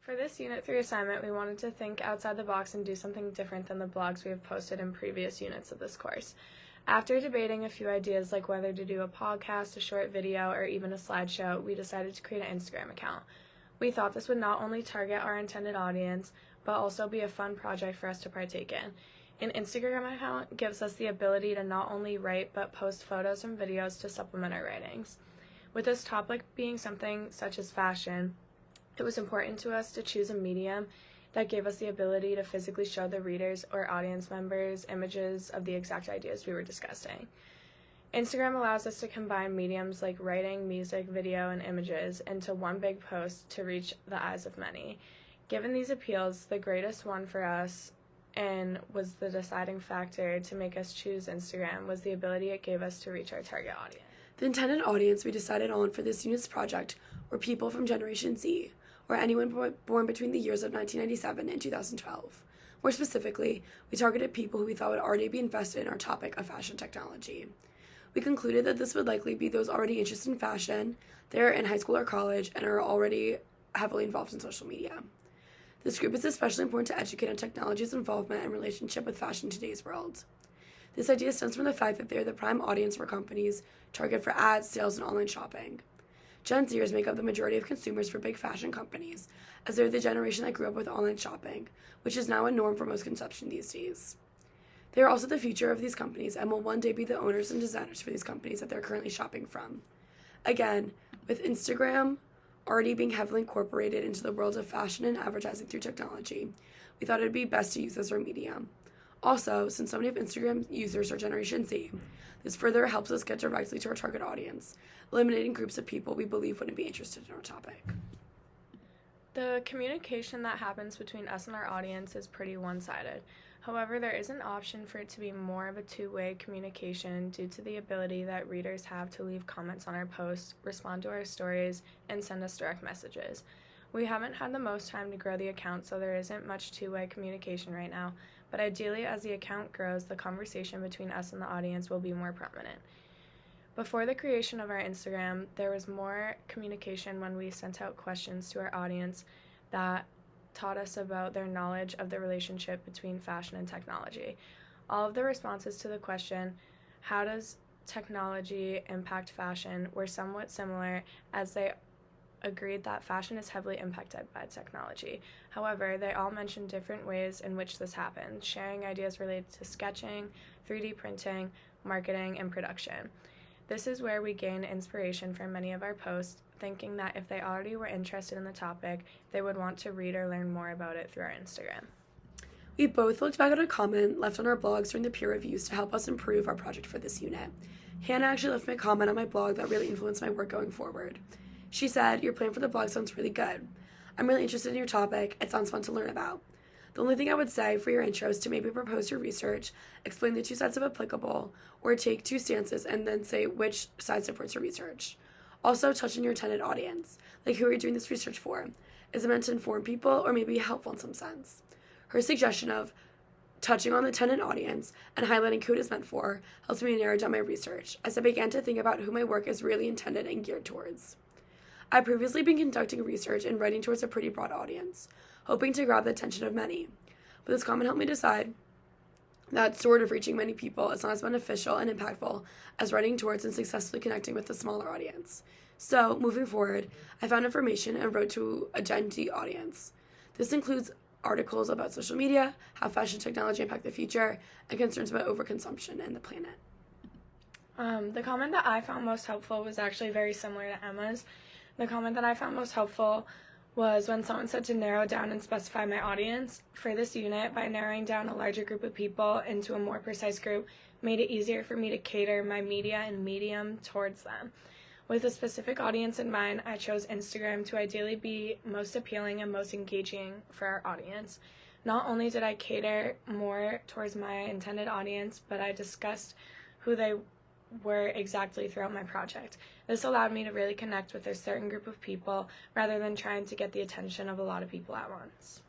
For this Unit 3 assignment, we wanted to think outside the box and do something different than the blogs we have posted in previous units of this course. After debating a few ideas like whether to do a podcast, a short video, or even a slideshow, we decided to create an Instagram account. We thought this would not only target our intended audience, but also be a fun project for us to partake in. An Instagram account gives us the ability to not only write, but post photos and videos to supplement our writings. With this topic being something such as fashion, it was important to us to choose a medium that gave us the ability to physically show the readers or audience members images of the exact ideas we were discussing. Instagram allows us to combine mediums like writing, music, video, and images into one big post to reach the eyes of many. Given these appeals, the greatest one for us and was the deciding factor to make us choose Instagram was the ability it gave us to reach our target audience. The intended audience we decided on for this unit's project were people from Generation Z, or anyone born between the years of 1997 and 2012. More specifically, we targeted people who we thought would already be invested in our topic of fashion technology. We concluded that this would likely be those already interested in fashion, they're in high school or college, and are already heavily involved in social media. This group is especially important to educate on technology's involvement and relationship with fashion in today's world. This idea stems from the fact that they're the prime audience for companies target for ads, sales, and online shopping. Gen Zers make up the majority of consumers for big fashion companies, as they're the generation that grew up with online shopping, which is now a norm for most consumption these days. They are also the future of these companies and will one day be the owners and designers for these companies that they're currently shopping from. Again, with Instagram already being heavily incorporated into the world of fashion and advertising through technology, we thought it would be best to use as our medium. Also, since so many of Instagram users are Generation Z, this further helps us get directly to our target audience, eliminating groups of people we believe wouldn't be interested in our topic. The communication that happens between us and our audience is pretty one-sided. However, there is an option for it to be more of a two-way communication due to the ability that readers have to leave comments on our posts, respond to our stories, and send us direct messages. We haven't had the most time to grow the account, so there isn't much two-way communication right now, but ideally as the account grows, the conversation between us and the audience will be more prominent. Before the creation of our Instagram, there was more communication when we sent out questions to our audience that taught us about their knowledge of the relationship between fashion and technology. All of the responses to the question, how does technology impact fashion, were somewhat similar, as they agreed that fashion is heavily impacted by technology. However, they all mentioned different ways in which this happens, sharing ideas related to sketching, 3D printing, marketing, and production. This is where we gain inspiration from many of our posts, thinking that if they already were interested in the topic, they would want to read or learn more about it through our Instagram. We both looked back at a comment left on our blogs during the peer reviews to help us improve our project for this unit. Hannah actually left me a comment on my blog that really influenced my work going forward. She said, "Your plan for the blog sounds really good. I'm really interested in your topic. It sounds fun to learn about. The only thing I would say for your intro is to maybe propose your research, explain the two sides of applicable, or take two stances and then say which side supports your research. Also, touch on your intended audience. Like, who are you doing this research for? Is it meant to inform people or maybe helpful in some sense?" Her suggestion of touching on the intended audience and highlighting who it is meant for helped me narrow down my research as I began to think about who my work is really intended and geared towards. I've previously been conducting research and writing towards a pretty broad audience, hoping to grab the attention of many, but this comment helped me decide that sort of reaching many people is not as beneficial and impactful as writing towards and successfully connecting with a smaller audience. So, moving forward, I found information and wrote to a Gen Z audience. This includes articles about social media, how fashion technology impact the future, and concerns about overconsumption and the planet. The comment that I found most helpful was actually very similar to Emma's. The comment that I found most helpful was when someone said to narrow down and specify my audience. For this unit, by narrowing down a larger group of people into a more precise group, made it easier for me to cater my media and medium towards them. With a specific audience in mind, I chose Instagram to ideally be most appealing and most engaging for our audience. Not only did I cater more towards my intended audience, but I discussed who they were exactly throughout my project. This allowed me to really connect with a certain group of people rather than trying to get the attention of a lot of people at once.